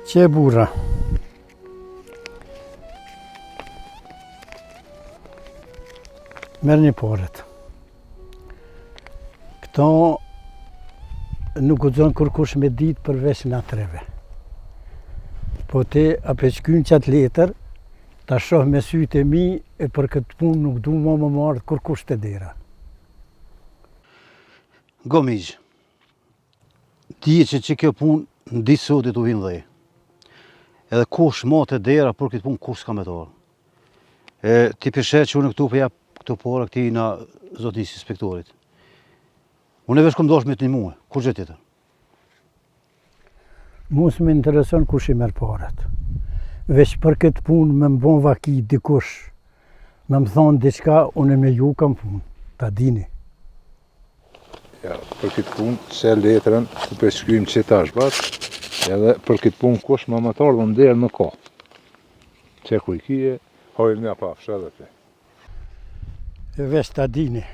Që e burra. Merë një paret. Këto nuk u zonë kërkush me ditë përveç nga treve. Po ti apeqkyn qatë letër, ta shoh me sytë e mi e për këtë punë nuk du më marrë kërkush të dera. Gomigj, ti që kjo punë në ditë sotit u vinë dhej. Edhe kush ma të dera për këtë punë kush s'ka me të orë. Ti përshet që unë këtu për jap këto pare këti nga zotnis inspektorit. Unë e vesh kom dosh me të një muë, kur gjë tjetër? Mu s'me intereson kush i merë paret. Veç për këtë punë me më bon vaki dikush, me më thonë diçka, unë me ju kam punë, ta dini. Ja, për këtë punë, se letrën, ku përshkrym që tash batë, edhe për këtë punë kush ma më të ardhën derë në ka. Që ku i kije, hojnë nga pafshë edhe te. Veç ta dini.